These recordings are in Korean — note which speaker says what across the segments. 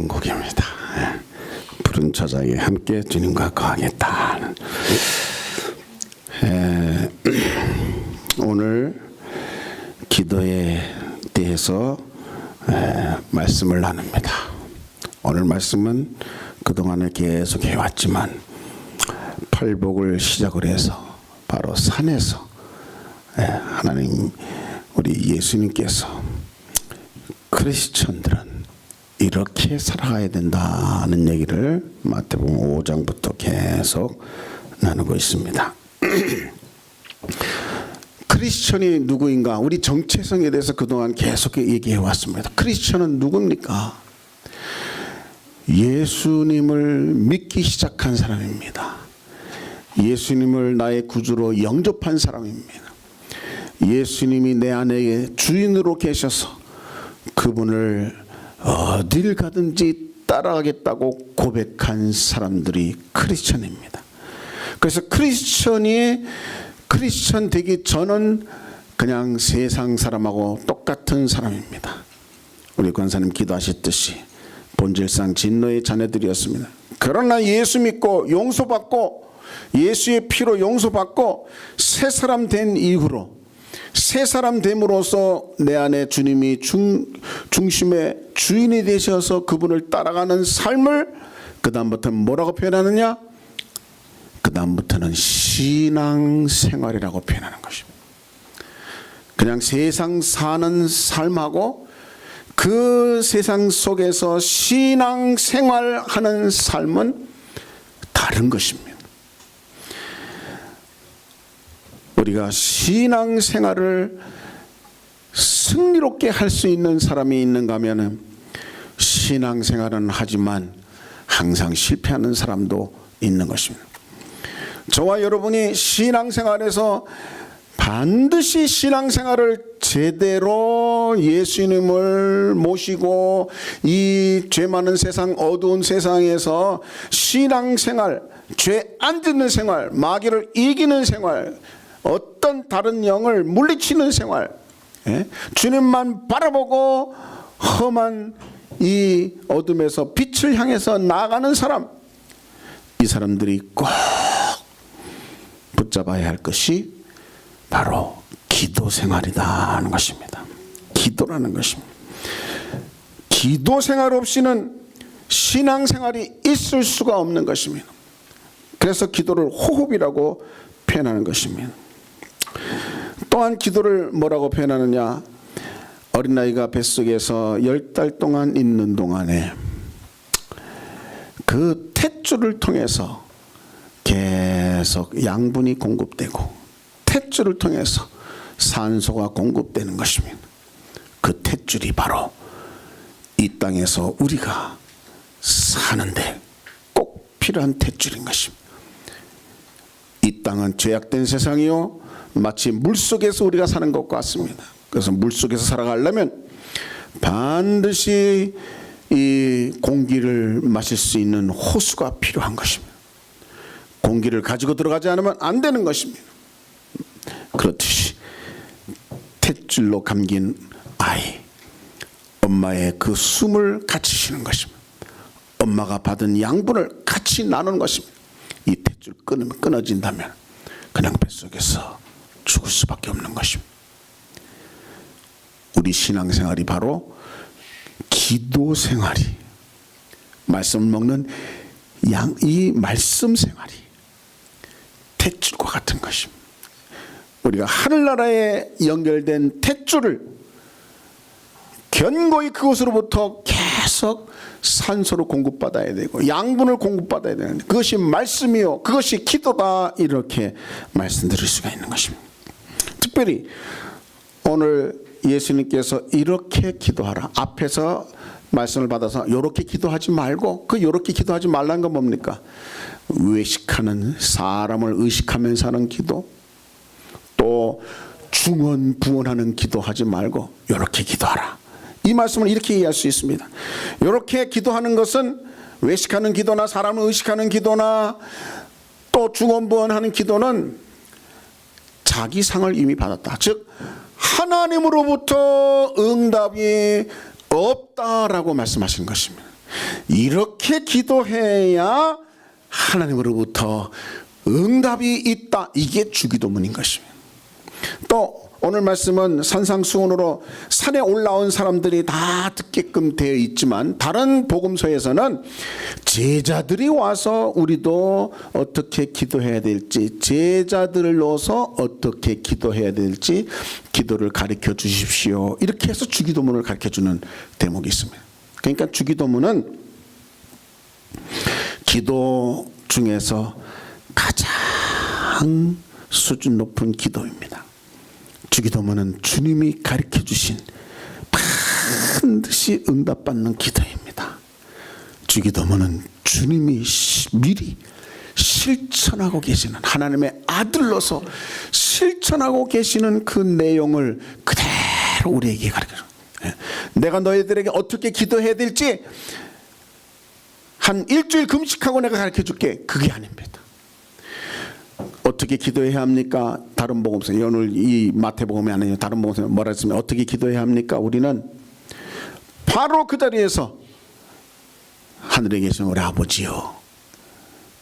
Speaker 1: 선곡입니다. 푸른 저작에 함께 주님과 거하겠다. 오늘 기도에 대해서 말씀을 나눕니다. 오늘 말씀은 그동안에 계속 해왔지만 팔복을 시작을 해서 바로 산에서 하나님 우리 예수님께서 크리스천들은 이렇게 살아가야 된다는 얘기를 마태복음 5장부터 계속 나누고 있습니다. 크리스천이 누구인가? 우리 정체성에 대해서 그동안 계속 얘기해 왔습니다. 크리스천은 누굽니까? 예수님을 믿기 시작한 사람입니다. 예수님을 나의 구주로 영접한 사람입니다. 예수님이 내 안에 주인으로 계셔서 그분을 어딜 가든지 따라가겠다고 고백한 사람들이 크리스천입니다. 그래서 크리스천 되기 전은 그냥 세상 사람하고 똑같은 사람입니다. 우리 권사님 기도하셨듯이 본질상 진노의 자녀들이었습니다. 그러나 예수 믿고 용서받고 예수의 피로 용서받고 새 사람 된 이후로 새 사람 됨으로써 내 안에 주님이 중심의 주인이 되셔서 그분을 따라가는 삶을 그 다음부터는 뭐라고 표현하느냐? 그 다음부터는 신앙생활이라고 표현하는 것입니다. 그냥 세상 사는 삶하고 그 세상 속에서 신앙생활하는 삶은 다른 것입니다. 우리가 신앙생활을 승리롭게 할 수 있는 사람이 있는가 하면 신앙생활은 하지만 항상 실패하는 사람도 있는 것입니다. 저와 여러분이 신앙생활에서 반드시 신앙생활을 제대로 예수님을 모시고 이 죄 많은 세상 어두운 세상에서 신앙생활, 죄 안 짓는 생활, 마귀를 이기는 생활, 어떤 다른 영을 물리치는 생활, 주님만 바라보고 험한 이 어둠에서 빛을 향해서 나아가는 사람, 이 사람들이 꼭 붙잡아야 할 것이 바로 기도 생활이다 하는 것입니다. 기도라는 것입니다. 기도 생활 없이는 신앙 생활이 있을 수가 없는 것입니다. 그래서 기도를 호흡이라고 표현하는 것입니다. 또한 기도를 뭐라고 표현하느냐? 어린아이가 뱃속에서 10달 동안 있는 동안에 그 탯줄을 통해서 계속 양분이 공급되고 탯줄을 통해서 산소가 공급되는 것입니다. 그 탯줄이 바로 이 땅에서 우리가 사는데 꼭 필요한 탯줄인 것입니다. 이 땅은 죄악된 세상이요 마치 물속에서 우리가 사는 것 같습니다. 그래서 물속에서 살아가려면 반드시 이 공기를 마실 수 있는 호수가 필요한 것입니다. 공기를 가지고 들어가지 않으면 안 되는 것입니다. 그렇듯이 탯줄로 감긴 아이, 엄마의 그 숨을 같이 쉬는 것입니다. 엄마가 받은 양분을 같이 나누는 것입니다. 이 탯줄 끊으면 끊어진다면 그냥 뱃속에서 죽을 수밖에 없는 것입니다. 우리 신앙생활이 바로 기도 생활이, 말씀을 먹는 이 말씀 생활이 탯줄과 같은 것입니다. 우리가 하늘나라에 연결된 탯줄을 견고히 그곳으로부터 계속 산소를 공급받아야 되고 양분을 공급받아야 되는데 그것이 말씀이요 그것이 기도다, 이렇게 말씀드릴 수가 있는 것입니다. 특별히 오늘 예수님께서 이렇게 기도하라, 앞에서 말씀을 받아서 이렇게 기도하지 말고 그 이렇게 기도하지 말라는 건 뭡니까? 외식하는, 사람을 의식하면서 하는 기도, 또 중언부언하는 기도하지 말고 이렇게 기도하라, 이 말씀을 이렇게 이해할 수 있습니다. 이렇게 기도하는 것은 외식하는 기도나 사람을 의식하는 기도나 또 중언부언하는 기도는 자기 상을 이미 받았다. 즉 하나님으로부터 응답이 없다라고 말씀하시는 것입니다. 이렇게 기도해야 하나님으로부터 응답이 있다. 이게 주기도문인 것입니다. 또 오늘 말씀은 산상수훈으로 산에 올라온 사람들이 다 듣게끔 되어 있지만 다른 복음서에서는 제자들이 와서 우리도 어떻게 기도해야 될지, 제자들을 넣어서 어떻게 기도해야 될지 기도를 가르쳐 주십시오. 이렇게 해서 주기도문을 가르쳐 주는 대목이 있습니다. 그러니까 주기도문은 기도 중에서 가장 수준 높은 기도입니다. 주기도문은 주님이 가르쳐 주신 반드시 응답받는 기도입니다. 주기도문은 주님이 미리 실천하고 계시는, 하나님의 아들로서 실천하고 계시는 그 내용을 그대로 우리에게 가르쳐줍니다. 내가 너희들에게 어떻게 기도해야 될지 한 일주일 금식하고 내가 가르쳐 줄게. 그게 아닙니다. 어떻게 기도해야 합니까? 다른 복음서, 오늘 이 마태복음이 아니에요. 다른 복음서 뭐라 했으면 어떻게 기도해야 합니까? 우리는 바로 그 자리에서 하늘에 계신 우리 아버지요,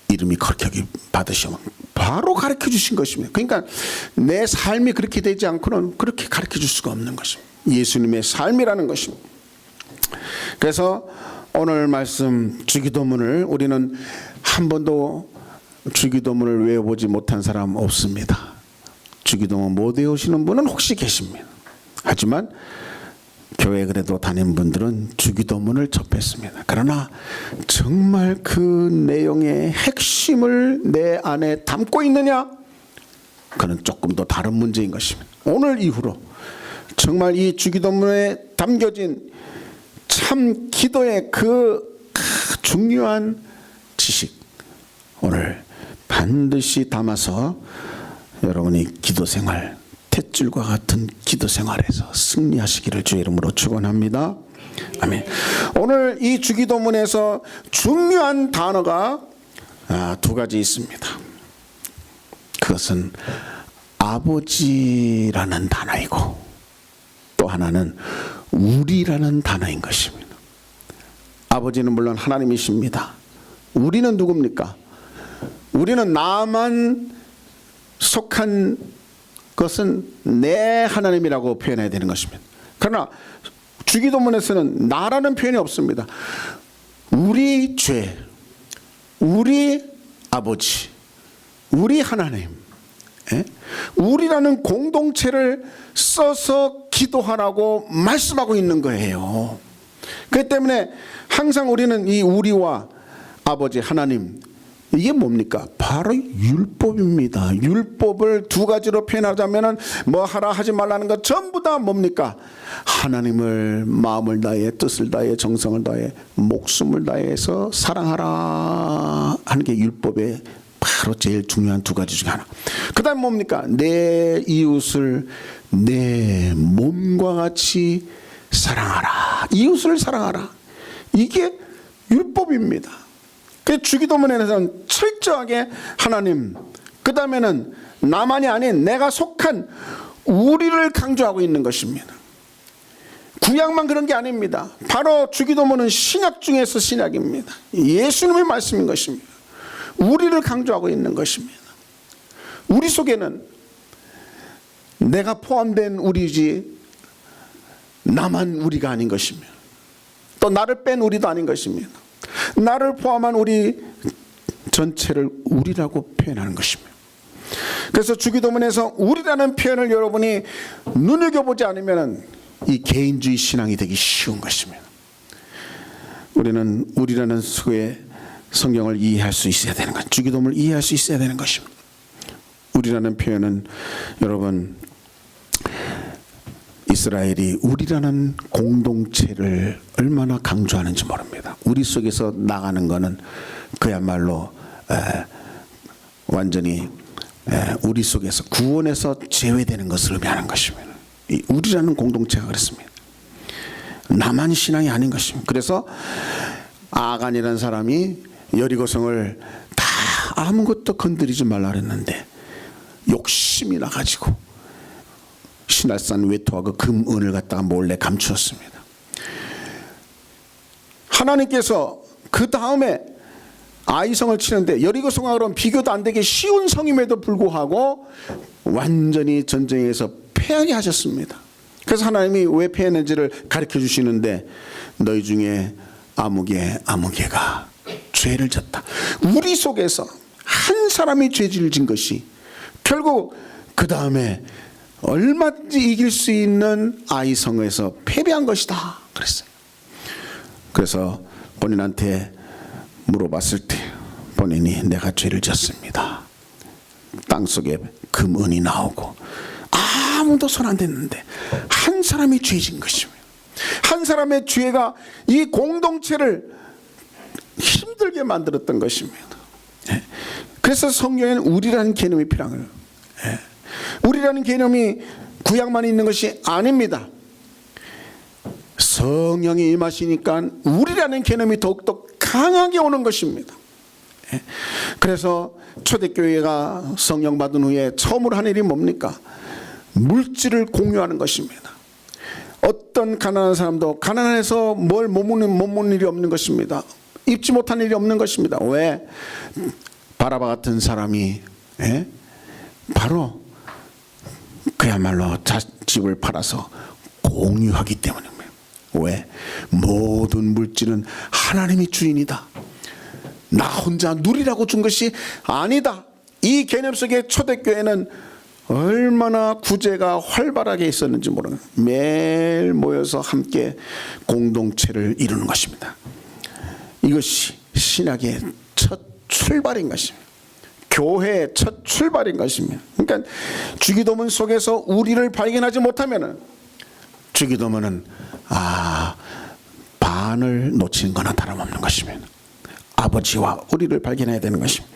Speaker 1: 이름이 거룩하게 받으시면 바로 가르쳐 주신 것입니다. 그러니까 내 삶이 그렇게 되지 않고는 그렇게 가르쳐 줄 수가 없는 것입니다. 예수님의 삶이라는 것입니다. 그래서 오늘 말씀 주기도문을 우리는 한 번도 주기도문을 외워보지 못한 사람 없습니다. 주기도문 못 외우시는 분은 혹시 계십니다. 하지만 교회 그래도 다닌 분들은 주기도문을 접했습니다. 그러나 정말 그 내용의 핵심을 내 안에 담고 있느냐? 그는 조금 더 다른 문제인 것입니다. 오늘 이후로 정말 이 주기도문에 담겨진 참 기도의 그 중요한 지식, 오늘 반드시 담아서 여러분이 기도생활, 탯줄과 같은 기도생활에서 승리하시기를 주의 이름으로 축원합니다. 아멘. 오늘 이 주기도문에서 중요한 단어가 두 가지 있습니다. 그것은 아버지라는 단어이고 또 하나는 우리라는 단어인 것입니다. 아버지는 물론 하나님이십니다. 우리는 누굽니까? 우리는 나만 속한 것은 내 하나님이라고 표현해야 되는 것입니다. 그러나 주기도문에서는 나라는 표현이 없습니다. 우리 죄, 우리 아버지, 우리 하나님, 우리라는 공동체를 써서 기도하라고 말씀하고 있는 거예요. 그렇기 때문에 항상 우리는 이 우리와 아버지 하나님, 이게 뭡니까? 바로 율법입니다. 율법을 두 가지로 표현하자면 뭐 하라 하지 말라는 것 전부 다 뭡니까? 하나님을 마음을 다해, 뜻을 다해, 정성을 다해, 목숨을 다해서 사랑하라 하는 게 율법의 바로 제일 중요한 두 가지 중에 하나. 그 다음 뭡니까? 내 이웃을 내 몸과 같이 사랑하라. 이웃을 사랑하라. 이게 율법입니다. 그 주기도문에서는 철저하게 하나님, 그 다음에는 나만이 아닌 내가 속한 우리를 강조하고 있는 것입니다. 구약만 그런 게 아닙니다. 바로 주기도문은 신약 중에서 신약입니다. 예수님의 말씀인 것입니다. 우리를 강조하고 있는 것입니다. 우리 속에는 내가 포함된 우리지 나만 우리가 아닌 것입니다. 또 나를 뺀 우리도 아닌 것입니다. 나를 포함한 우리 전체를 우리라고 표현하는 것입니다. 그래서 주기도문에서 우리라는 표현을 여러분이 눈여겨보지 않으면 이 개인주의 신앙이 되기 쉬운 것입니다. 우리는 우리라는 수의 성경을 이해할 수 있어야 되는 것, 주기도문을 이해할 수 있어야 되는 것입니다. 우리라는 표현은 여러분, 이스라엘이 우리라는 공동체를 얼마나 강조하는지 모릅니다. 우리 속에서 나가는 것은 그야말로 완전히 우리 속에서 구원에서 제외되는 것을 의미하는 것입니다. 이 우리라는 공동체가 그렇습니다. 나만 신앙이 아닌 것입니다. 그래서 아간이라는 사람이 여리고성을 다 아무것도 건드리지 말라 그랬는데 욕심이 나가지고 신할산 외투와 그 금은을 갖다가 몰래 감추었습니다. 하나님께서 그 다음에 아이성을 치는데 여리고 성하고는 비교도 안 되게 쉬운 성임에도 불구하고 완전히 전쟁에서 패하게 하셨습니다. 그래서 하나님이 왜 패했는지를 가르쳐 주시는데 너희 중에 아무개가 죄를 졌다. 우리 속에서 한 사람이 죄를 진 것이 결국 그 다음에 얼마든지 이길 수 있는 아이성에서 패배한 것이다 그랬어요. 그래서 본인한테 물어봤을 때 본인이 내가 죄를 졌습니다. 땅속에 금은이 나오고 아무도 손 안 댔는데 한 사람이 죄진 것입니다. 한 사람의 죄가 이 공동체를 힘들게 만들었던 것입니다. 그래서 성경에는 우리라는 개념이 필요한 거예요. 우리라는 개념이 구약만 있는 것이 아닙니다. 성령이 임하시니까 우리라는 개념이 더욱더 강하게 오는 것입니다. 그래서 초대교회가 성령 받은 후에 처음으로 한 일이 뭡니까? 물질을 공유하는 것입니다. 어떤 가난한 사람도 가난해서 뭘 못 먹는 일이 없는 것입니다. 입지 못한 일이 없는 것입니다. 왜? 바라바 같은 사람이 바로 그야말로 집을 팔아서 공유하기 때문입니다. 왜? 모든 물질은 하나님이 주인이다. 나 혼자 누리라고 준 것이 아니다. 이 개념 속에 초대교회는 얼마나 구제가 활발하게 있었는지 모르는 매일 모여서 함께 공동체를 이루는 것입니다. 이것이 신학의 첫 출발인 것입니다. 교회의 첫 출발인 것입니다. 그러니까 주기도문 속에서 우리를 발견하지 못하면은 주기도문은 반을 놓치는 거나 다름없는 것입니다. 아버지와 우리를 발견해야 되는 것입니다.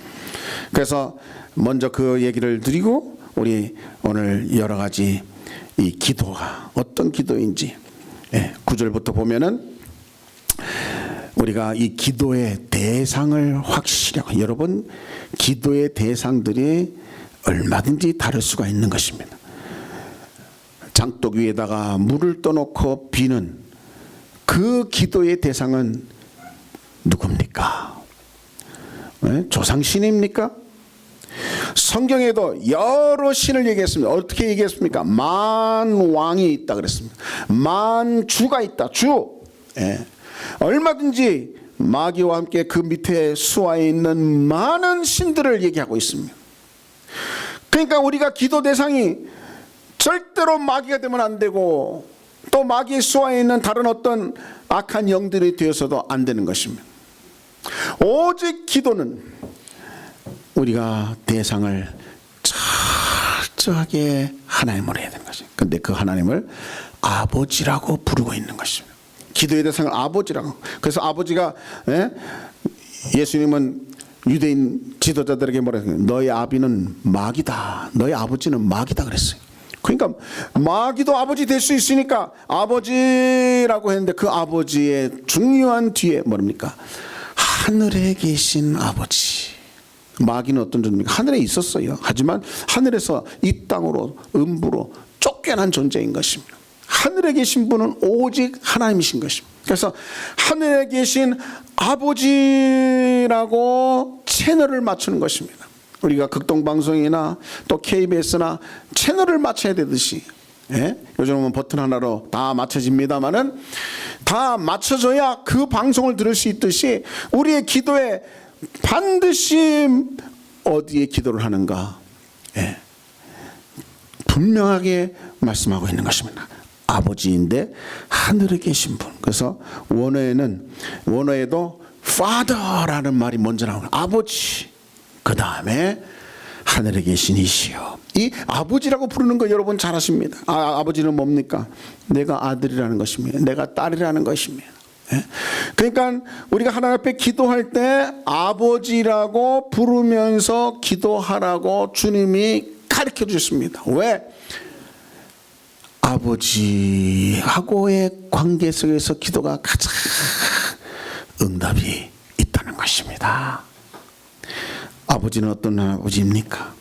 Speaker 1: 그래서 먼저 그 얘기를 드리고 우리 오늘 여러 가지 이 기도가 어떤 기도인지 9절부터 보면은 우리가 이 기도의 대상을 확실히 하고 여러분 기도의 대상들이 얼마든지 다를 수가 있는 것입니다. 장독 위에다가 물을 떠놓고 비는 그 기도의 대상은 누굽니까? 조상신입니까? 성경에도 여러 신을 얘기했습니다. 어떻게 얘기했습니까? 만왕이 있다 그랬습니다. 만주가 있다. 주. 얼마든지 마귀와 함께 그 밑에 수하에 있는 많은 신들을 얘기하고 있습니다. 그러니까 우리가 기도 대상이 절대로 마귀가 되면 안 되고 또 마귀의 수하에 있는 다른 어떤 악한 영들이 되어서도 안 되는 것입니다. 오직 기도는 우리가 대상을 철저하게 하나님으로 해야 되는 것입니다. 그런데 그 하나님을 아버지라고 부르고 있는 것입니다. 기도의 대상을 아버지라고. 그래서 아버지가 예수님은 유대인 지도자들에게 뭐라 했어요? 너희 아비는 마귀다. 너희 아버지는 마귀다 그랬어요. 그러니까 마귀도 아버지 될 수 있으니까 아버지라고 했는데 그 아버지의 중요한 뒤에 뭡니까? 하늘에 계신 아버지. 마귀는 어떤 존재입니까? 하늘에 있었어요. 하지만 하늘에서 이 땅으로 음부로 쫓겨난 존재인 것입니다. 하늘에 계신 분은 오직 하나님이신 것입니다. 그래서 하늘에 계신 아버지라고 채널을 맞추는 것입니다. 우리가 극동방송이나 또 KBS나 채널을 맞춰야 되듯이 요즘은 버튼 하나로 다 맞춰집니다만은 다 맞춰져야 그 방송을 들을 수 있듯이 우리의 기도에 반드시 어디에 기도를 하는가 분명하게 말씀하고 있는 것입니다. 아버지인데 하늘에 계신 분. 그래서 원어에도 Father라는 말이 먼저 나오는 아버지. 그 다음에 하늘에 계신 이시여. 이 아버지라고 부르는 거 여러분 잘 아십니다. 아버지는 뭡니까? 내가 아들이라는 것입니다. 내가 딸이라는 것입니다. 그러니까 우리가 하나님 앞에 기도할 때 아버지라고 부르면서 기도하라고 주님이 가르쳐 주셨습니다. 왜? 아버지하고의 관계 속에서 기도가 가장 응답이 있다는 것입니다. 아버지는 어떤 아버지입니까?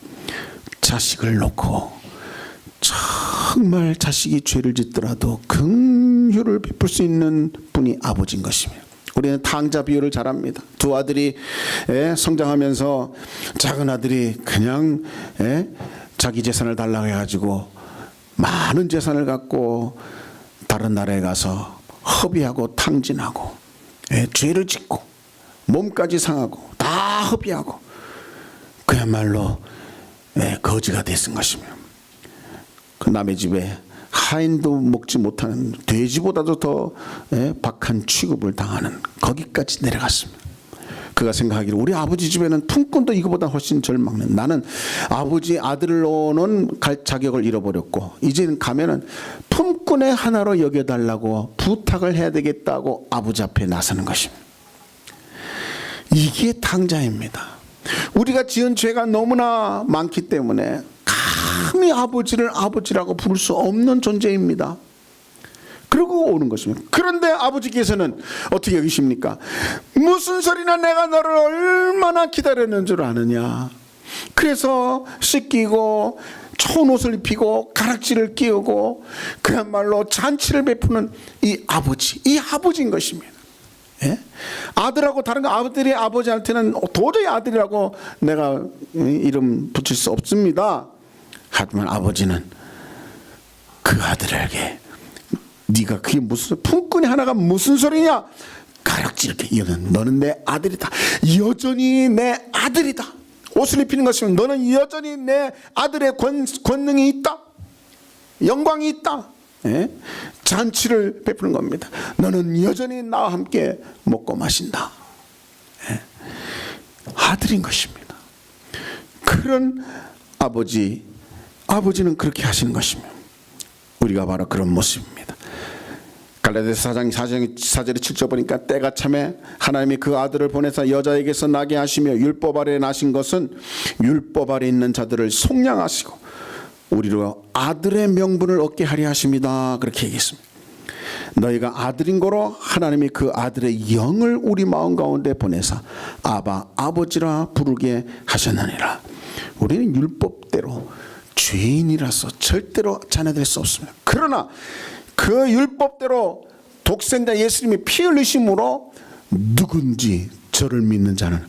Speaker 1: 자식을 놓고 정말 자식이 죄를 짓더라도 긍휼을 베풀 수 있는 분이 아버지인 것입니다. 우리는 탕자 비유를 잘 합니다. 두 아들이 성장하면서 작은 아들이 그냥 자기 재산을 달라고 해가지고 많은 재산을 갖고 다른 나라에 가서 허비하고 탕진하고 죄를 짓고 몸까지 상하고 다 허비하고 그야말로 거지가 됐은 것이며, 그 남의 집에 하인도 먹지 못하는 돼지보다도 더 박한 취급을 당하는 거기까지 내려갔습니다. 그가 생각하기를 우리 아버지 집에는 품꾼도 이거보다 훨씬 절망는, 나는 아버지 아들로는 갈 자격을 잃어버렸고 이제는 가면은 품꾼의 하나로 여겨달라고 부탁을 해야 되겠다고 아버지 앞에 나서는 것입니다. 이게 탕자입니다. 우리가 지은 죄가 너무나 많기 때문에 감히 아버지를 아버지라고 부를 수 없는 존재입니다. 그러고 오는 것입니다. 그런데 아버지께서는 어떻게 여기십니까? 무슨 소리나 내가 너를 얼마나 기다렸는 줄 아느냐. 그래서 씻기고 좋은 옷을 입히고 가락지를 끼우고 그야말로 잔치를 베푸는 이 아버지인 것입니다. 아들하고 다른 거, 아들이 아버지한테는 도저히 아들이라고 내가 이름 붙일 수 없습니다. 하지만 아버지는 그 아들에게 네가 그게 무슨 품꾼이 하나가 무슨 소리냐, 가락지 이렇게 이어는 너는 내 아들이다. 여전히 내 아들이다. 옷을 입히는 것이면 너는 여전히 내 아들의 권능이 있다. 영광이 있다. 잔치를 베푸는 겁니다. 너는 여전히 나와 함께 먹고 마신다. 아들인 것입니다. 그런 아버지는 그렇게 하시는 것입니다. 우리가 바로 그런 모습입니다. 갈라디아서 4장 4절에 7절 보니까 때가 참에 하나님이 그 아들을 보내사 여자에게서 나게 하시며 율법 아래 나신 것은 율법 아래 있는 자들을 속량하시고 우리로 아들의 명분을 얻게 하려 하십니다. 그렇게 얘기했습니다. 너희가 아들인 거로 하나님이 그 아들의 영을 우리 마음 가운데 보내사 아바 아버지라 부르게 하셨느니라. 우리는 율법대로 죄인이라서 절대로 자녀될 수 없습니다. 그러나 그 율법대로 독생자 예수님이 피 흘리심으로 누군지 저를 믿는 자는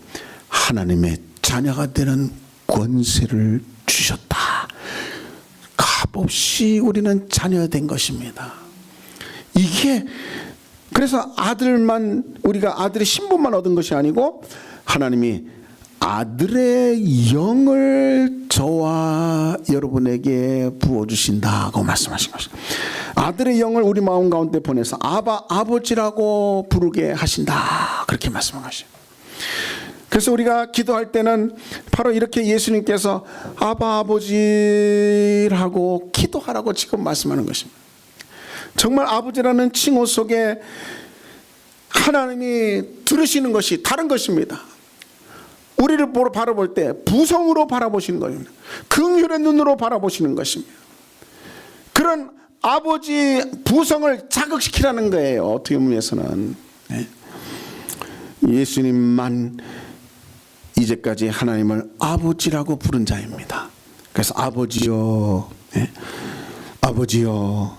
Speaker 1: 하나님의 자녀가 되는 권세를 주셨다. 값없이 우리는 자녀된 것입니다. 이게 그래서 우리가 아들의 신분만 얻은 것이 아니고 하나님이 아들의 영을 저와 여러분에게 부어주신다고 말씀하신 것입니다. 아들의 영을 우리 마음 가운데 보내서 아버지라고 부르게 하신다. 그렇게 말씀한 것입니다. 그래서 우리가 기도할 때는 바로 이렇게 예수님께서 아버지라고 기도하라고 지금 말씀하는 것입니다. 정말 아버지라는 칭호 속에 하나님이 들으시는 것이 다른 것입니다. 우리를 바라볼 때 부성으로 바라보시는 것입니다. 긍휼의 눈으로 바라보시는 것입니다. 그런 아버지 부성을 자극시키라는 거예요. 어떻게 보면서는 예수님만 이제까지 하나님을 아버지라고 부른 자입니다. 그래서 아버지요, 아버지요.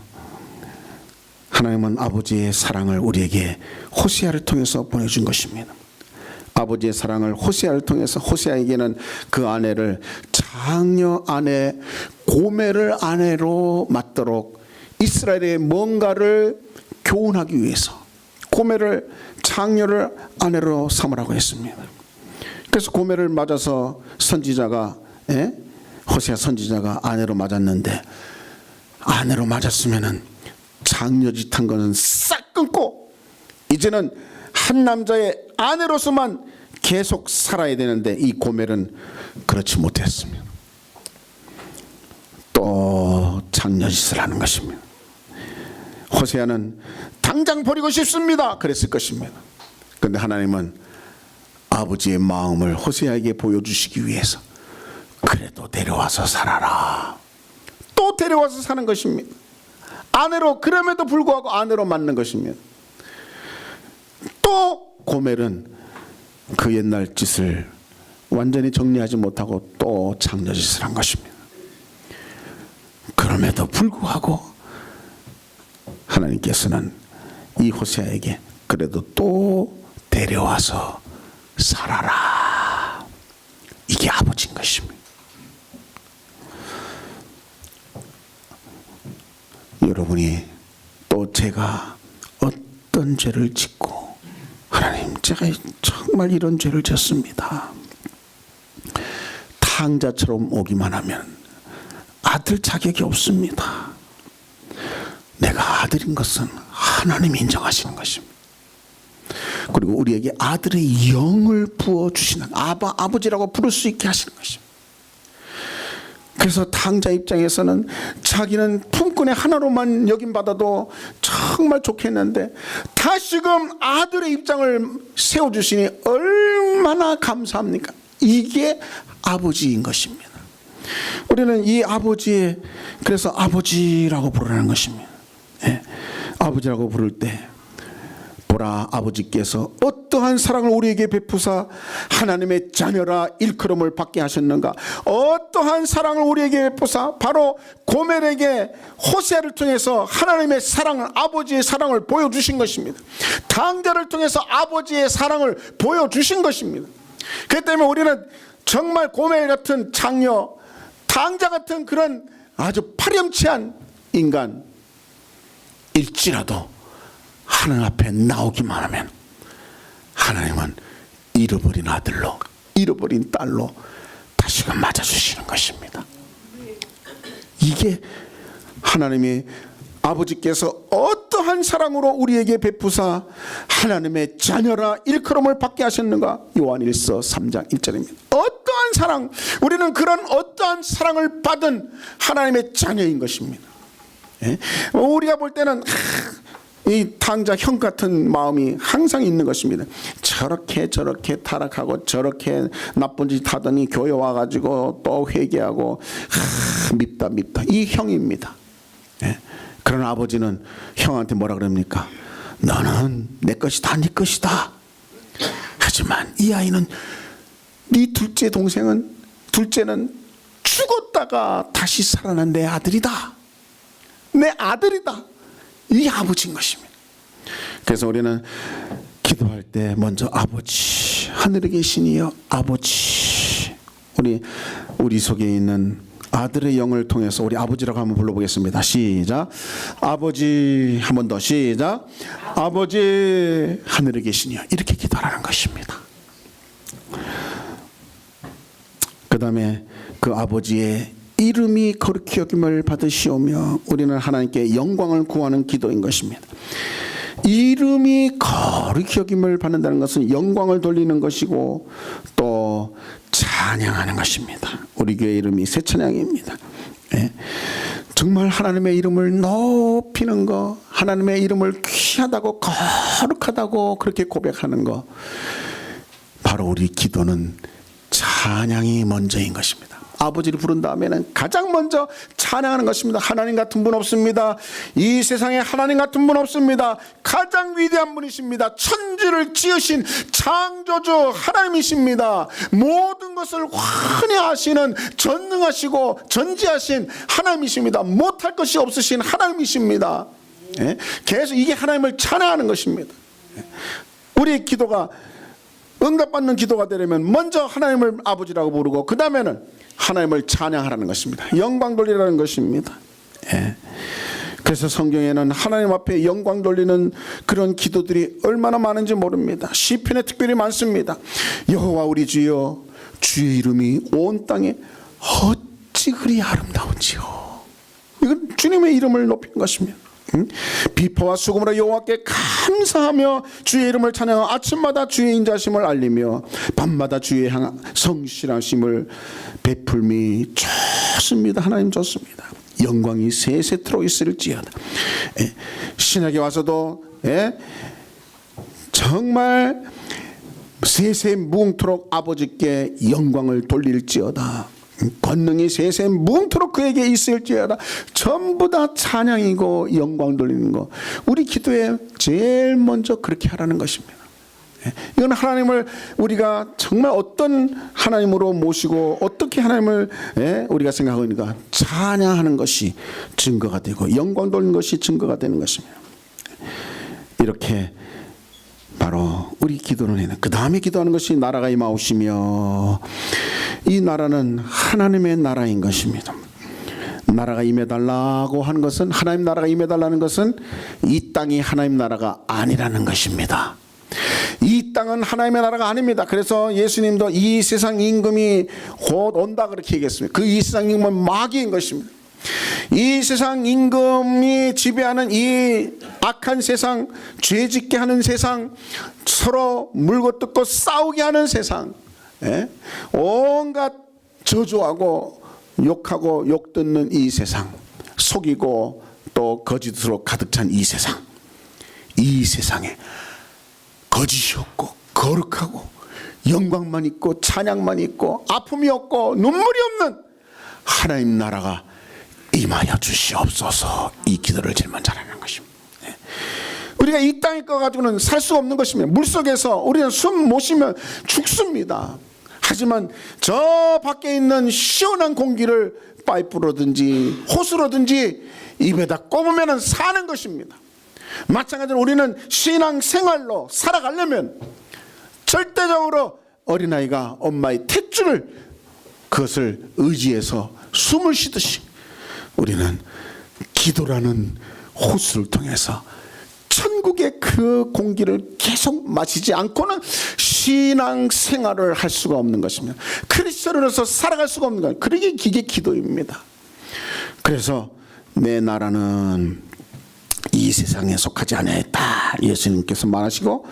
Speaker 1: 하나님은 아버지의 사랑을 우리에게 호세아를 통해서 보내준 것입니다. 아버지의 사랑을 호세아를 통해서 호세아에게는 그 아내를 장녀 아내 고멜을 아내로 맞도록 이스라엘의 뭔가를 교훈하기 위해서 고멜을 장녀를 아내로 삼으라고 했습니다. 그래서 고멜을 맞아서 호세아 선지자가 아내로 맞았는데, 아내로 맞았으면은 장녀짓한 것은 싹 끊고 이제는 한 남자의 아내로서만 계속 살아야 되는데 이 고멜은 그렇지 못했습니다. 또 장녀짓을 하는 것입니다. 호세아는 당장 버리고 싶습니다 그랬을 것입니다. 그런데 하나님은 아버지의 마음을 호세아에게 보여주시기 위해서 그래도 데려와서 살아라. 또 데려와서 사는 것입니다. 아내로, 그럼에도 불구하고 아내로 맞는 것입니다. 또 고멜은 그 옛날 짓을 완전히 정리하지 못하고 또 장녀짓을 한 것입니다. 그럼에도 불구하고 하나님께서는 이 호세아에게 그래도 또 데려와서 살아라. 이게 아버지인 것입니다. 여러분이 또 제가 어떤 죄를 짓고, 하나님 제가 정말 이런 죄를 졌습니다. 탕자처럼 오기만 하면 아들 자격이 없습니다. 내가 아들인 것은 하나님이 인정하시는 것입니다. 그리고 우리에게 아들의 영을 부어주시는, 아버지라고 부를 수 있게 하시는 것입니다. 그래서 탕자 입장에서는 자기는 품꾼의 하나로만 여김받아도 정말 좋겠는데 다시금 아들의 입장을 세워주시니 얼마나 감사합니까? 이게 아버지인 것입니다. 우리는 이 아버지의, 그래서 아버지라고 부르는 것입니다. 예, 아버지라고 부를 때 보라, 아버지께서 어떠한 사랑을 우리에게 베푸사 하나님의 자녀라 일컬음을 받게 하셨는가. 어떠한 사랑을 우리에게 베푸사 바로 고멜에게 호세아를 통해서 하나님의 사랑을, 아버지의 사랑을 보여주신 것입니다. 탕자를 통해서 아버지의 사랑을 보여주신 것입니다. 그렇기 때문에 우리는 정말 고멜 같은 장녀, 탕자 같은 그런 아주 파렴치한 인간일지라도 하나님 앞에 나오기만 하면 하나님은 잃어버린 아들로, 잃어버린 딸로 다시금 맞아주시는 것입니다. 이게 하나님이, 아버지께서 어떠한 사랑으로 우리에게 베푸사 하나님의 자녀라 일컬음을 받게 하셨는가. 요한일서 3장 1절입니다. 어떠한 사랑, 우리는 그런 어떠한 사랑을 받은 하나님의 자녀인 것입니다. 예? 우리가 볼 때는 이 탕자 형 같은 마음이 항상 있는 것입니다. 저렇게 타락하고 저렇게 나쁜 짓 하더니 교회 와가지고 또 회개하고 밉다. 이 형입니다. 예? 그런 아버지는 형한테 뭐라 그럽니까? 너는 내 것이다, 네 것이다. 하지만 이 아이는, 네 둘째는 죽었다가 다시 살아난 내 아들이다. 내 아들이다. 이 아버지인 것입니다. 그래서 우리는 기도할 때 먼저 아버지, 하늘에 계신 이여 아버지, 우리 속에 있는 아들의 영을 통해서 우리 아버지라고 한번 불러보겠습니다. 시작. 아버지. 한 번 더. 시작. 아버지 하늘에 계신 이여. 이렇게 기도하라는 것입니다. 그 다음에 그 아버지의 이름이 거룩히 여김을 받으시오며, 우리는 하나님께 영광을 구하는 기도인 것입니다. 이름이 거룩히 여김을 받는다는 것은 영광을 돌리는 것이고 또 찬양하는 것입니다. 우리 교회 이름이 새찬양입니다. 예. 정말 하나님의 이름을 높이는 거, 하나님의 이름을 귀하다고 거룩하다고 그렇게 고백하는 거, 바로 우리 기도는 찬양이 먼저인 것입니다. 아버지를 부른 다음에는 가장 먼저 찬양하는 것입니다. 하나님 같은 분 없습니다. 이 세상에 하나님 같은 분 없습니다. 가장 위대한 분이십니다. 천지를 지으신 창조주 하나님이십니다. 모든 것을 환히 전능하시고 전지하신 하나님이십니다. 못할 것이 없으신 하나님이십니다. 예? 계속 이게 하나님을 찬양하는 것입니다. 우리의 기도가 응답받는 기도가 되려면 먼저 하나님을 아버지라고 부르고 그 다음에는 하나님을 찬양하라는 것입니다. 영광 돌리라는 것입니다. 예. 그래서 성경에는 하나님 앞에 영광 돌리는 그런 기도들이 얼마나 많은지 모릅니다. 시편에 특별히 많습니다. 여호와 우리 주여, 주의 이름이 온 땅에 어찌 그리 아름다운지요. 이건 주님의 이름을 높이는 것입니다. 비포와 수금으로 여호와께 감사하며 주의 이름을 찬양하며 아침마다 주의 인자심을 알리며 밤마다 주의 성실하심을 베풀미 좋습니다. 하나님 좋습니다. 영광이 세세토록 있을지어다. 예. 신약에 와서도 정말 세세 무궁토록 아버지께 영광을 돌릴지어다. 권능이 세세 무궁토록 그에게 있을지어다. 전부 다 찬양이고 영광 돌리는 거, 우리 기도에 제일 먼저 그렇게 하라는 것입니다. 이건 하나님을 우리가 정말 어떤 하나님으로 모시고 어떻게 하나님을 우리가 생각하고 있는가, 찬양하는 것이 증거가 되고 영광 돌리는 것이 증거가 되는 것입니다. 이렇게 바로 우리 기도는 해는 그 다음에 기도하는 것이 나라가 임하오시며, 이 나라는 하나님의 나라인 것입니다. 나라가 임해달라고 하는 것은, 하나님 나라가 임해달라는 것은 이 땅이 하나님 나라가 아니라는 것입니다. 이 땅은 하나님의 나라가 아닙니다. 그래서 예수님도 이 세상 임금이 곧 온다 그렇게 얘기했습니다. 그 이 세상 임금은 마귀인 것입니다. 이 세상 임금이 지배하는 이 악한 세상, 죄짓게 하는 세상, 서로 물고 뜯고 싸우게 하는 세상, 온갖 저주하고 욕하고 욕 듣는 이 세상, 속이고 또 거짓으로 가득 찬 이 세상, 이 세상에 거짓이 없고 거룩하고 영광만 있고 찬양만 있고 아픔이 없고 눈물이 없는 하나님 나라가 임하여 주시옵소서. 이 기도를 제일 먼저 하는 것입니다. 우리가 이 땅에 거 가지고는 살 수 없는 것입니다. 물속에서 우리는 숨 못 쉬면 죽습니다. 하지만 저 밖에 있는 시원한 공기를 파이프로든지 호스로든지 입에다 꼽으면 사는 것입니다. 마찬가지로 우리는 신앙 생활로 살아가려면 절대적으로 어린아이가 엄마의 탯줄을 그것을 의지해서 숨을 쉬듯이 우리는 기도라는 호수를 통해서 천국의 그 공기를 계속 마시지 않고는 신앙 생활을 할 수가 없는 것입니다. 크리스천으로서 살아갈 수가 없는 거예요. 그러게 이게 기도입니다. 그래서 내 나라는 이 세상에 속하지 않았다 예수님께서 말하시고,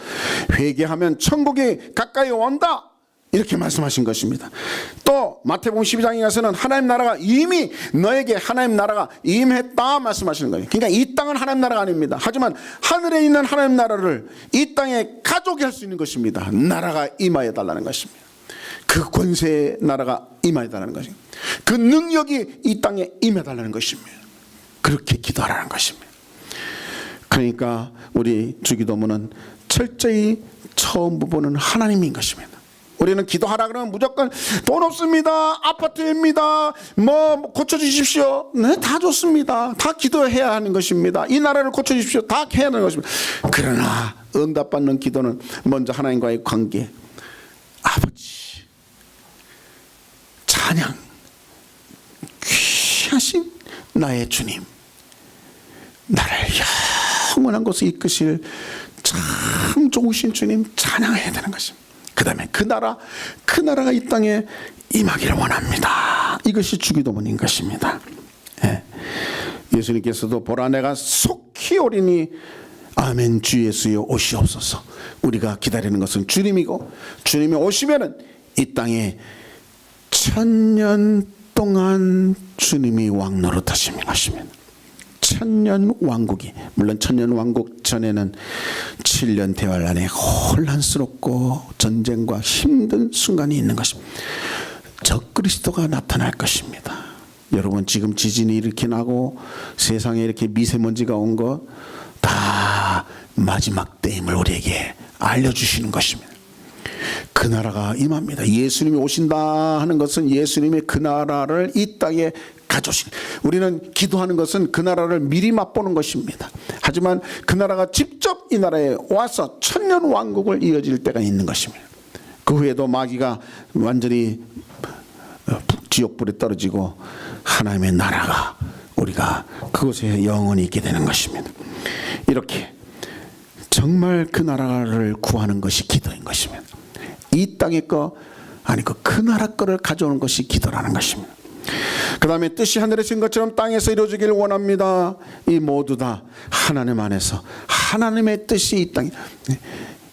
Speaker 1: 회개하면 천국이 가까이 온다 이렇게 말씀하신 것입니다. 또 마태복음 12장에 가서는 하나님 나라가 이미 너에게 하나님 나라가 임했다 말씀하시는 거예요. 그러니까 이 땅은 하나님 나라가 아닙니다. 하지만 하늘에 있는 하나님 나라를 이 땅에 가져오게 할 수 있는 것입니다. 나라가 임하여 달라는 것입니다. 그 권세의 나라가 임하여 달라는 것입니다. 그 능력이 이 땅에 임해 달라는 것입니다. 그렇게 기도하라는 것입니다. 그러니까 우리 주기도문은 철저히 처음 부분은 하나님인 것입니다. 우리는 기도하라 그러면 무조건 돈 없습니다, 아파트입니다, 뭐 고쳐주십시오, 네, 다 좋습니다. 다 기도해야 하는 것입니다. 이 나라를 고쳐주십시오, 다 해야 하는 것입니다. 그러나 응답받는 기도는 먼저 하나님과의 관계, 아버지 찬양, 귀하신 나의 주님, 나를 영원한 곳에 이끄실 참 좋으신 주님 찬양해야 되는 것입니다. 그 다음에 그 나라가 이 땅에 임하기를 원합니다. 이것이 주기도문인 것입니다. 예수님께서도 보라 내가 속히 오리니 아멘 주 예수여 오시옵소서. 우리가 기다리는 것은 주님이고, 주님이 오시면은 이 땅에 1000년 동안 주님이 왕 노릇하시는 것입니다. 1000년 왕국이, 물론 1000년 왕국 전에는 7년 대활 안에 혼란스럽고 전쟁과 힘든 순간이 있는 것입니다. 적그리스도가 나타날 것입니다. 여러분 지금 지진이 이렇게 나고 세상에 이렇게 미세먼지가 온 거 다 마지막 때임을 우리에게 알려주시는 것입니다. 그 나라가 임합니다. 예수님이 오신다 하는 것은 예수님의 그 나라를 이 땅에 가져오신, 우리는 기도하는 것은 그 나라를 미리 맛보는 것입니다. 하지만 그 나라가 직접 이 나라에 와서 1000년 왕국을 이어질 때가 있는 것입니다. 그 후에도 마귀가 완전히 지옥불에 떨어지고 하나님의 나라가 우리가 그곳에 영원히 있게 되는 것입니다. 이렇게 정말 그 나라를 구하는 것이 기도인 것입니다. 이 땅의 거 아니고 그 나라 거를 가져오는 것이 기도라는 것입니다. 그 다음에 뜻이 하늘에서 인 것처럼 땅에서 이루어지기를 원합니다. 이 모두 다 하나님 안에서 하나님의 뜻이 이 땅에,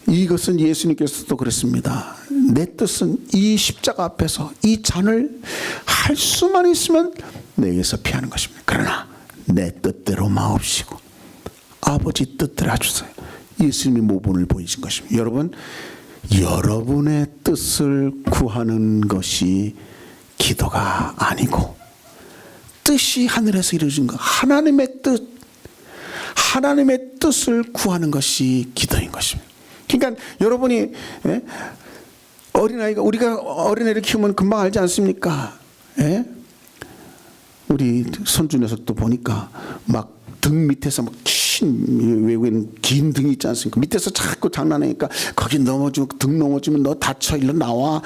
Speaker 1: 이것은 예수님께서도 그랬습니다. 내 뜻은 이 십자가 앞에서 이 잔을 할 수만 있으면 내게서 피하는 것입니다. 그러나 내 뜻대로 마옵시고 아버지 뜻대로 해주세요. 예수님이 모본을 보이신 것입니다. 여러분, 여러분의 뜻을 구하는 것이 기도가 아니고 뜻이 하늘에서 이루어진 것, 하나님의 뜻을 구하는 것이 기도인 것입니다. 그러니까 여러분이 어린아이가, 우리가 어린애를 키우면 금방 알지 않습니까? 우리 손주 녀석도 보니까 막 등 밑에서 막 외국에는 긴 등이 있지 않습니까? 밑에서 자꾸 장난하니까 거기 넘어지고 등 넘어지면 너 다쳐, 일로 나와.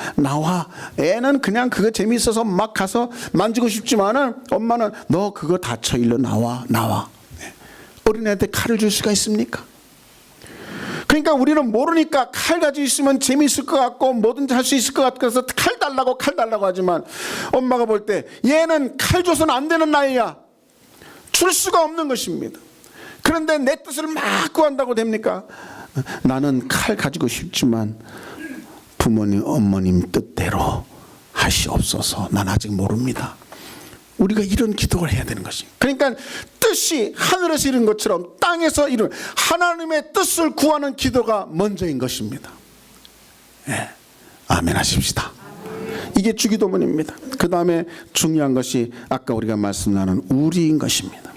Speaker 1: 애는 그냥 그거 재미있어서 막 가서 만지고 싶지만은 엄마는 너 그거 다쳐, 일로 나와. 어린애한테 칼을 줄 수가 있습니까? 그러니까 우리는 모르니까 칼 가지고 있으면 재미있을 것 같고 뭐든지 할 수 있을 것 같아서 칼 달라고 하지만 엄마가 볼 때 얘는 칼 줘서는 안 되는 나이야. 줄 수가 없는 것입니다. 그런데 내 뜻을 막 구한다고 됩니까? 나는 칼 가지고 싶지만 부모님, 어머님 뜻대로 하시옵소서. 난 아직 모릅니다. 우리가 이런 기도를 해야 되는 것입니다. 그러니까 뜻이 하늘에서 이룬 것처럼 땅에서 이룬 하나님의 뜻을 구하는 기도가 먼저인 것입니다. 네. 아멘 하십시다. 이게 주기도문입니다. 그 다음에 중요한 것이 아까 우리가 말씀 나눈 우리인 것입니다.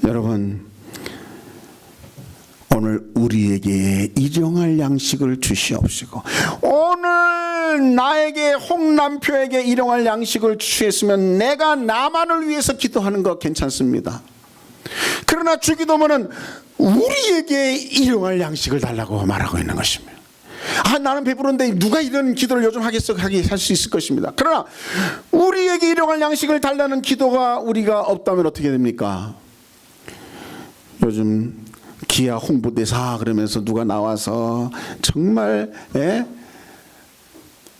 Speaker 1: 여러분, 오늘 우리에게 일용할 양식을 주시옵시고, 오늘 나에게 홍남표에게 일용할 양식을 주셨으면 내가 나만을 위해서 기도하는 거 괜찮습니다. 그러나 주기도문은 우리에게 일용할 양식을 달라고 말하고 있는 것입니다. 나는 배부른데 누가 이런 기도를 요즘 하겠어 할 수 있을 것입니다. 그러나 우리에게 일용할 양식을 달라는 기도가 우리가 없다면 어떻게 됩니까? 요즘 기아 홍보대사 그러면서 누가 나와서 정말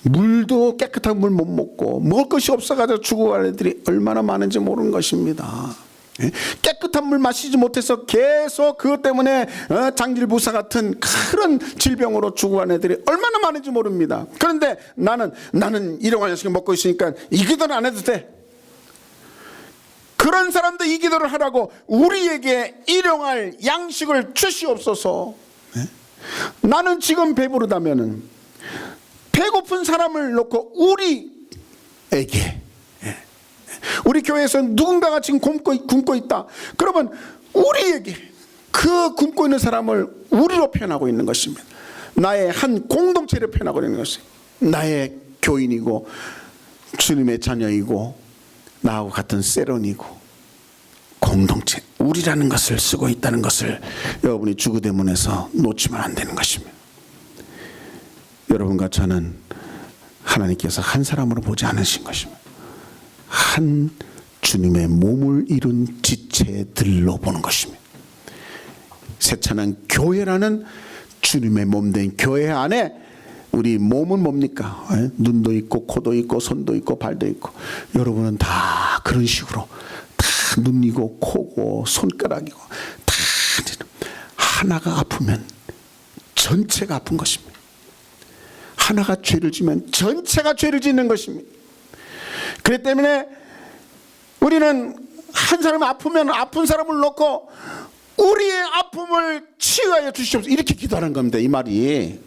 Speaker 1: 물도 깨끗한 물 못 먹고 먹을 것이 없어가지고 죽어갈 애들이 얼마나 많은지 모르는 것입니다. 깨끗한 물 마시지 못해서 계속 그것 때문에 장질부사 같은 그런 질병으로 죽어간 애들이 얼마나 많은지 모릅니다. 그런데 나는 일용할 양식을 먹고 있으니까 이 기도는 안 해도 돼. 그런 사람도 이 기도를 하라고 우리에게 일용할 양식을 주시옵소서. 나는 지금 배부르다면은 배고픈 사람을 놓고 우리에게, 우리 교회에서 누군가가 지금 굶고 있다. 그러면 우리에게 그 굶고 있는 사람을 우리로 표현하고 있는 것입니다. 나의 한 공동체를 표현하고 있는 것입니다. 나의 교인이고 주님의 자녀이고 나하고 같은 세론이고 공동체, 우리라는 것을 쓰고 있다는 것을 여러분이 주기도문에서 놓치면 안 되는 것입니다. 여러분과 저는 하나님께서 한 사람으로 보지 않으신 것입니다. 한 주님의 몸을 이룬 지체들로 보는 것입니다. 세찬한 교회라는 주님의 몸된 교회 안에 우리 몸은 뭡니까? 눈도 있고 코도 있고 손도 있고 발도 있고, 여러분은 다 그런 식으로 다 눈이고 코고 손가락이고 다 하나가 아프면 전체가 아픈 것입니다. 하나가 죄를 지면 전체가 죄를 짓는 것입니다. 그렇기 때문에 우리는 한 사람이 아프면 아픈 사람을 놓고 우리의 아픔을 치유하여 주시옵소서 이렇게 기도하는 겁니다. 이 말이.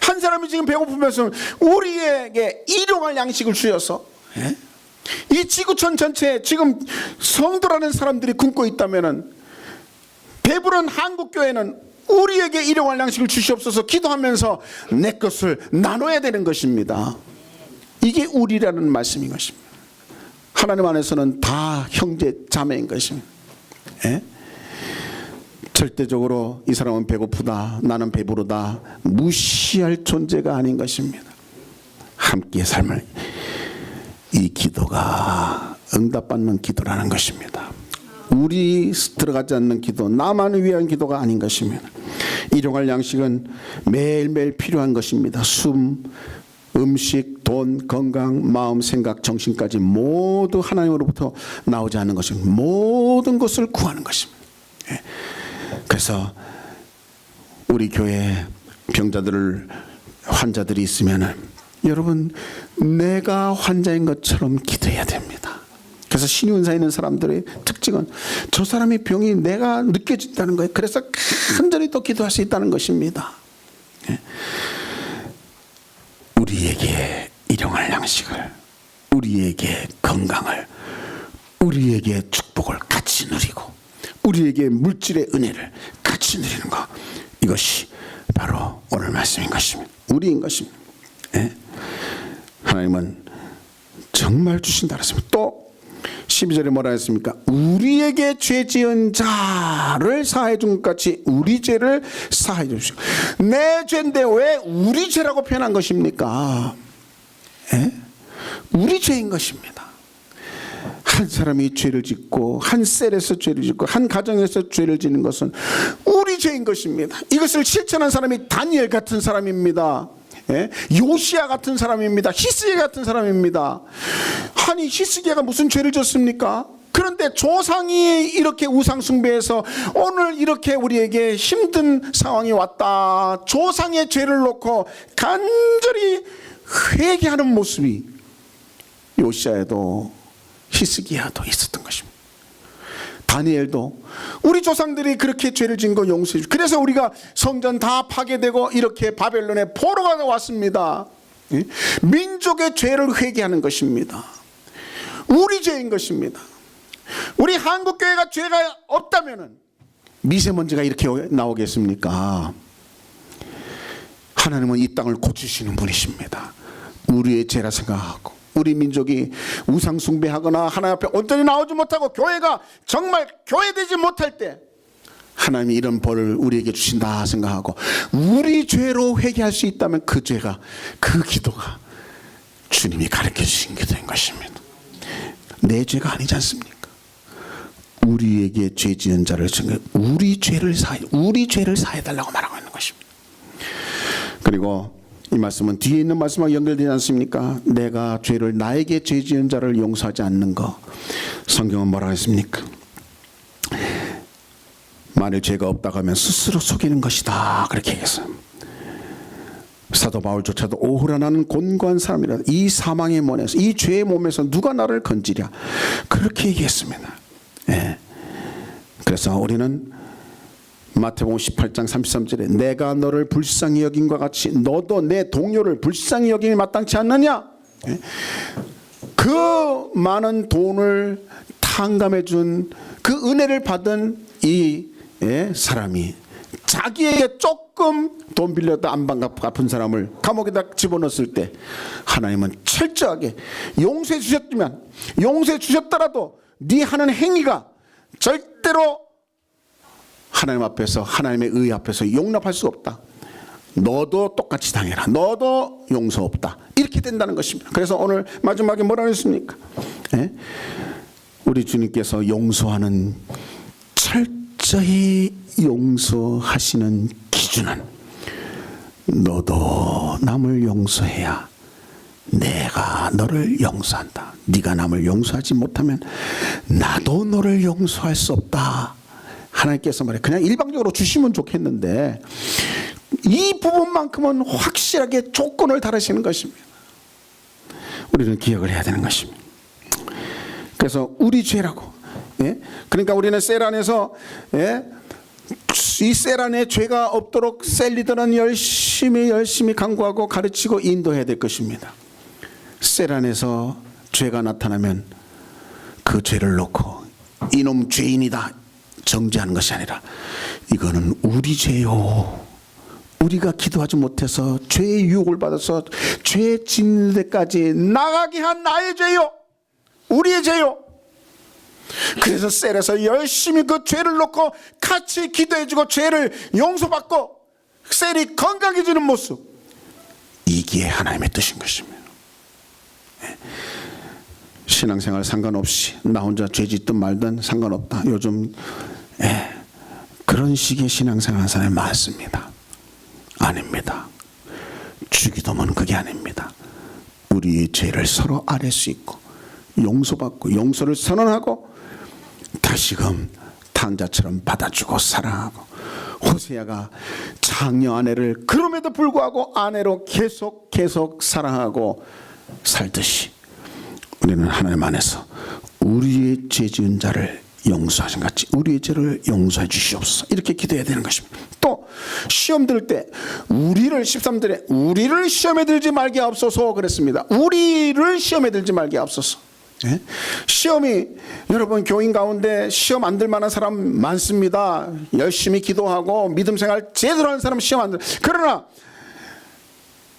Speaker 1: 한 사람이 지금 배고프면서 우리에게 일용할 양식을 주셔서 이 지구촌 전체에 지금 성도라는 사람들이 굶고 있다면은 배부른 한국교회는 우리에게 일용할 양식을 주시옵소서 기도하면서 내 것을 나눠야 되는 것입니다. 이게 우리라는 말씀인 것입니다. 하나님 안에서는 다 형제 자매인 것입니다. 절대적으로 이 사람은 배고프다, 나는 배부르다 무시할 존재가 아닌 것입니다. 함께 삶을, 이 기도가 응답받는 기도라는 것입니다. 우리 들어가지 않는 기도, 나만을 위한 기도가 아닌 것입니다. 일용할 양식은 매일매일 필요한 것입니다. 숨, 음식, 돈, 건강, 마음, 생각, 정신까지 모두 하나님으로부터 나오지 않는 것입니다. 모든 것을 구하는 것입니다. 그래서 우리 교회 환자들이 있으면 여러분, 내가 환자인 것처럼 기도해야 됩니다. 그래서 신윤사에 있는 사람들의 특징은 저 사람의 병이 내가 느껴진다는 거예요. 그래서 간절히 또 기도할 수 있다는 것입니다. 우리에게 일용할 양식을, 우리에게 건강을, 우리에게 축복을 같이 누리고 우리에게 물질의 은혜를 같이 누리는 것, 이것이 바로 오늘 말씀인 것입니다. 우리인 것입니다. 하나님은 정말 주신다 그랬습니다. 또 12절에 뭐라 했습니까? 우리에게 우리에게 죄 지은 자를 사하여 준 것 같이 우리 죄를 사하여 주시오. 내 죄인데 왜 우리 죄라고 표현한 것입니까? 예? 우리 죄인 것입니다. 한 사람이 죄를 짓고 한 셀에서 죄를 짓고 한 가정에서 죄를 짓는 것은 우리 죄인 것입니다. 이것을 실천한 사람이 다니엘 같은 사람입니다. 예? 요시야 같은 사람입니다. 히스기야 같은 사람입니다. 아니 히스기야가 무슨 죄를 졌습니까? 그런데 조상이 이렇게 우상 숭배해서 오늘 이렇게 우리에게 힘든 상황이 왔다. 조상의 죄를 놓고 간절히 회개하는 모습이 요시야에도 히스기야도 있었던 것입니다. 다니엘도 우리 조상들이 그렇게 죄를 지은 거 용서해 주고, 그래서 우리가 성전 다 파괴되고 이렇게 바벨론에 포로가 왔습니다. 민족의 죄를 회개하는 것입니다. 우리 죄인 것입니다. 우리 한국교회가 죄가 없다면 미세먼지가 이렇게 나오겠습니까? 하나님은 이 땅을 고치시는 분이십니다. 우리의 죄라 생각하고 우리 민족이 우상 숭배하거나 하나님 앞에 온전히 나오지 못하고 교회가 정말 교회되지 못할 때 하나님이 이런 벌을 우리에게 주신다 생각하고 우리 죄로 회개할 수 있다면 그 죄가, 그 기도가 주님이 가르쳐 주신 기도인 것입니다. 내 죄가 아니지 않습니까? 우리에게 죄 지은 자를 우리 죄를 사해달라고 말하고 있는 것입니다. 그리고 이 말씀은 뒤에 있는 말씀과 연결되지 않습니까? 내가 죄를, 나에게 죄 지은 자를 용서하지 않는 것. 성경은 뭐라고 했습니까? 만일 죄가 없다고 하면 스스로 속이는 것이다, 그렇게 얘기했어요. 사도 바울조차도 오호라 나는 곤고한 사람이라, 이 사망의 몸에서, 이 죄의 몸에서 누가 나를 건지랴, 그렇게 얘기했습니다. 예. 그래서 우리는 마태복음 18장 33절에 내가 너를 불쌍히 여긴과 같이 너도 내 동료를 불쌍히 여김이 마땅치 않느냐? 그 많은 돈을 탕감해 준 그 은혜를 받은 이 사람이 자기에게 조금 돈 빌려다 안 갚은 사람을 감옥에다 집어넣었을 때 하나님은 철저하게 용서해 주셨지만, 용서해 주셨더라도 네 하는 행위가 절대로 하나님 앞에서, 하나님의 의 앞에서 용납할 수 없다. 너도 똑같이 당해라. 너도 용서 없다. 이렇게 된다는 것입니다. 그래서 오늘 마지막에 뭐라고 했습니까? 예? 우리 주님께서 용서하는, 철저히 용서하시는 기준은 너도 남을 용서해야 내가 너를 용서한다. 네가 남을 용서하지 못하면 나도 너를 용서할 수 없다. 하나님께서 말해 그냥 일방적으로 주시면 좋겠는데 이 부분만큼은 확실하게 조건을 달으시는 것입니다. 우리는 기억을 해야 되는 것입니다. 그래서 우리 죄라고, 예? 그러니까 우리는 셀 안에서, 예? 이 셀 안에 죄가 없도록 셀 리더는 열심히 강구하고 가르치고 인도해야 될 것입니다. 셀 안에서 죄가 나타나면 그 죄를 놓고 이놈 죄인이다 정죄하는 것이 아니라 이거는 우리 죄요. 우리가 기도하지 못해서 죄의 유혹을 받아서 죄 짓는 데까지 나가게 한 나의 죄요. 우리의 죄요. 그래서 셀에서 열심히 그 죄를 놓고 같이 기도해주고 죄를 용서받고 셀이 건강해지는 모습, 이게 하나님의 뜻인 것입니다. 신앙생활 상관없이 나 혼자 죄 짓든 말든 상관없다. 요즘 그런 식의 신앙생활 하는 사람이 많습니다. 아닙니다. 주기도문은 그게 아닙니다. 우리의 죄를 서로 아뢰 수 있고 용서받고 용서를 선언하고 다시금 탕자처럼 받아주고 사랑하고, 호세아가 장녀 아내를 그럼에도 불구하고 아내로 계속 사랑하고 살듯이 우리는 하나님 안에서 우리의 죄 지은 자를 용서하신 같이 우리의 죄를 용서해 주시옵소서, 이렇게 기도해야 되는 것입니다. 또 시험 들 때 우리를, 13절에 우리를 시험에 들지 말게 하옵소서 그랬습니다. 우리를 시험에 들지 말게 하옵소서. 예? 시험이, 여러분 교인 가운데 시험 안 들 만한 사람 많습니다. 열심히 기도하고 믿음 생활 제대로 하는 사람 시험 안 들. 그러나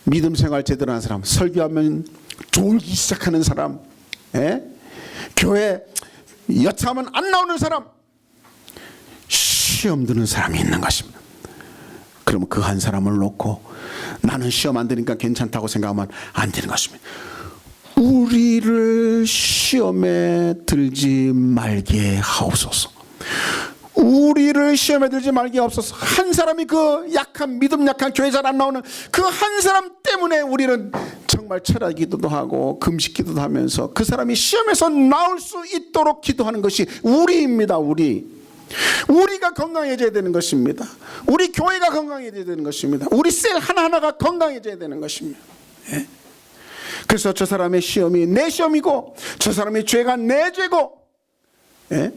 Speaker 1: 믿음 생활 제대로 하는 사람, 설교하면 졸기 시작하는 사람, 예? 교회 여차하면 안 나오는 사람, 시험 드는 사람이 있는 것입니다. 그러면 그 한 사람을 놓고 나는 시험 안 드니까 괜찮다고 생각하면 안 되는 것입니다. 우리를 시험에 들지 말게 하옵소서. 우리를 시험에 들지 말게 하옵소서. 한 사람이 그 약한, 믿음 약한, 교회 잘 안 나오는 그 한 사람 때문에 우리는 정말 철야 기도도 하고 금식 기도도 하면서 그 사람이 시험에서 나올 수 있도록 기도하는 것이 우리입니다. 우리가 건강해져야 되는 것입니다. 우리 교회가 건강해져야 되는 것입니다. 우리 셀 하나하나가 건강해져야 되는 것입니다. 예? 그래서 저 사람의 시험이 내 시험이고 저 사람의 죄가 내 죄고, 예?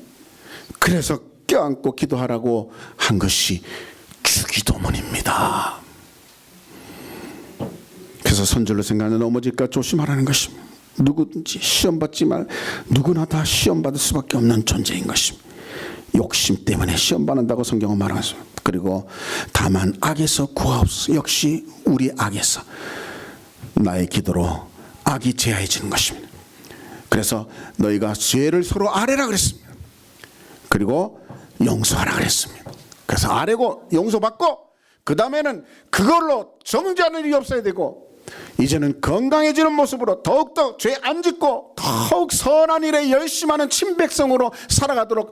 Speaker 1: 그래서 껴안고 기도하라고 한 것이 주기도문입니다. 그래서 선절로 생각하는 넘어질까 조심하라는 것입니다. 누구든지 시험받지 말, 누구나 다 시험받을 수밖에 없는 존재인 것입니다. 욕심 때문에 시험받는다고 성경은 말하습니다. 그리고 다만 악에서 구하옵소서. 역시 우리 악에서, 나의 기도로 악이 제하해지는 것입니다. 그래서 너희가 죄를 서로 아뢰라 그랬습니다. 그리고 용서하라 그랬습니다. 그래서 아뢰고 용서받고 그 다음에는 그걸로 정죄하는 일이 없어야 되고, 이제는 건강해지는 모습으로 더욱더 죄 안 짓고 더욱 선한 일에 열심하는 친백성으로 살아가도록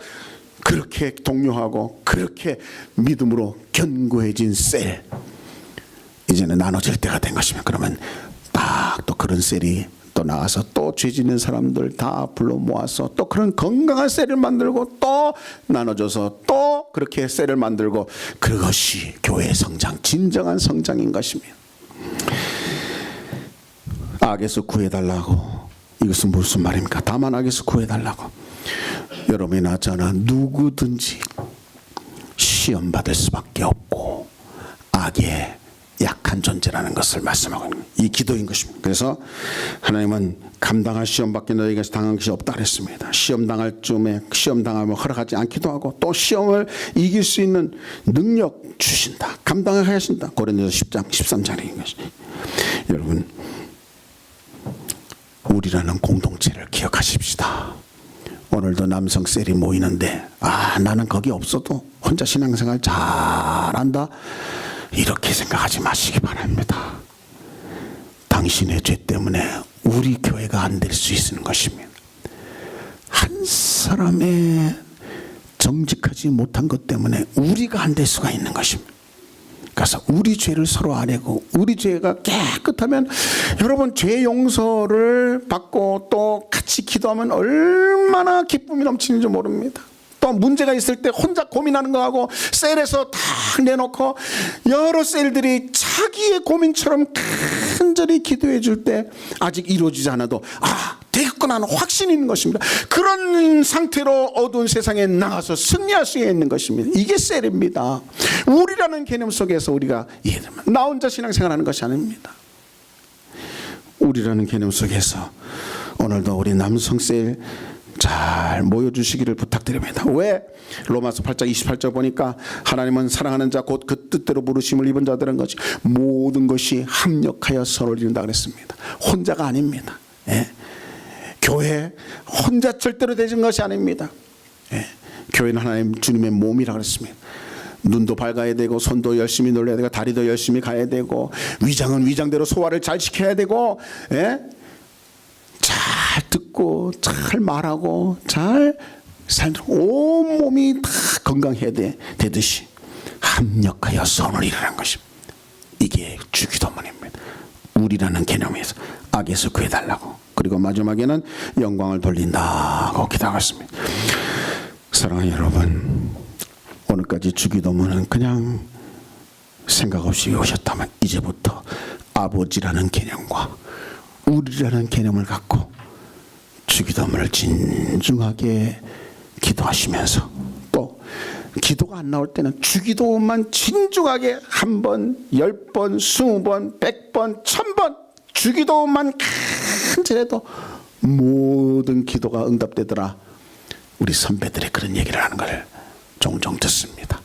Speaker 1: 그렇게 독려하고 그렇게 믿음으로 견고해진 셀, 이제는 나눠질 때가 된 것입니다. 그러면 딱 또 그런 셀이 또 나와서 또 죄 짓는 사람들 다 불러 모아서 또 그런 건강한 셀을 만들고 또 나눠줘서 또 그렇게 셀을 만들고, 그것이 교회의 성장, 진정한 성장인 것입니다. 악에서 구해달라고, 이것은 무슨 말입니까? 다만 악에서 구해달라고. 여러분이나 저나 누구든지 시험받을 수밖에 없고 악의 약한 존재라는 것을 말씀하고 있는 이 기도인 것입니다. 그래서 하나님은 감당할 시험밖에 너희에게서 당한 것이 없다 그랬습니다. 시험 당할 쯤에 시험 당하면 허락하지 않기도 하고 또 시험을 이길 수 있는 능력 주신다, 감당하게 하신다. 고린도서 10장 13장인 것입니다. 여러분, 우리라는 공동체를 기억하십시다. 오늘도 남성 셀이 모이는데 나는 거기 없어도 혼자 신앙생활 잘한다, 이렇게 생각하지 마시기 바랍니다. 당신의 죄 때문에 우리 교회가 안 될 수 있는 것입니다. 한 사람의 정직하지 못한 것 때문에 우리가 안 될 수가 있는 것입니다. 그래서 우리 죄를 서로 아뢰고 우리 죄가 깨끗하면, 여러분 죄 용서를 받고 또 같이 기도하면 얼마나 기쁨이 넘치는지 모릅니다. 또 문제가 있을 때 혼자 고민하는 거하고 셀에서 다 내놓고 여러 셀들이 자기의 고민처럼 간절히 기도해 줄 때 아직 이루어지지 않아도 되겠구나 하는 확신이 있는 것입니다. 그런 상태로 어두운 세상에 나가서 승리할 수 있는 것입니다. 이게 셀입니다. 우리라는 개념 속에서 우리가 이해되면, 나 혼자 신앙생활하는 것이 아닙니다. 우리라는 개념 속에서 오늘도 우리 남성 셀 잘 모여주시기를 부탁드립니다. 왜? 로마서 8장 28절 보니까 하나님은 사랑하는 자 곧 그 뜻대로 부르심을 입은 자들은 것이 모든 것이 합력하여 서로를 이룬다 그랬습니다. 혼자가 아닙니다. 예. 교회 혼자 절대로 되는 것이 아닙니다. 예. 교회는 하나님 주님의 몸이라고 그랬습니다. 눈도 밝아야 되고 손도 열심히 놀려야 되고 다리도 열심히 가야 되고 위장은 위장대로 소화를 잘 시켜야 되고, 예? 잘 듣고 잘 말하고 잘 살도록 온몸이 다 건강해야 되듯이 합력하여 선을 이루는 것입니다. 이게 주기도문입니다. 우리라는 개념에서 악에서 구해달라고, 그리고 마지막에는 영광을 돌린다고 기도하겠습니다. 사랑하는 여러분, 오늘까지 주기도문은 그냥 생각 없이 오셨다면 이제부터 아버지라는 개념과 우리라는 개념을 갖고 주기도문을 진중하게 기도하시면서, 또 기도가 안 나올 때는 주기도문만 진중하게 1번, 10번, 20번, 100번, 1000번 주기도문만 간절해도 모든 기도가 응답되더라. 우리 선배들이 그런 얘기를 하는 걸 종종 듣습니다.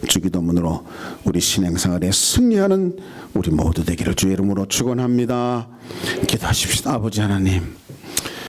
Speaker 1: 주기도문으로 우리 신앙생활에 승리하는 우리 모두 되기를 주의 이름으로 축원합니다. 기도하십시다. 아버지 하나님,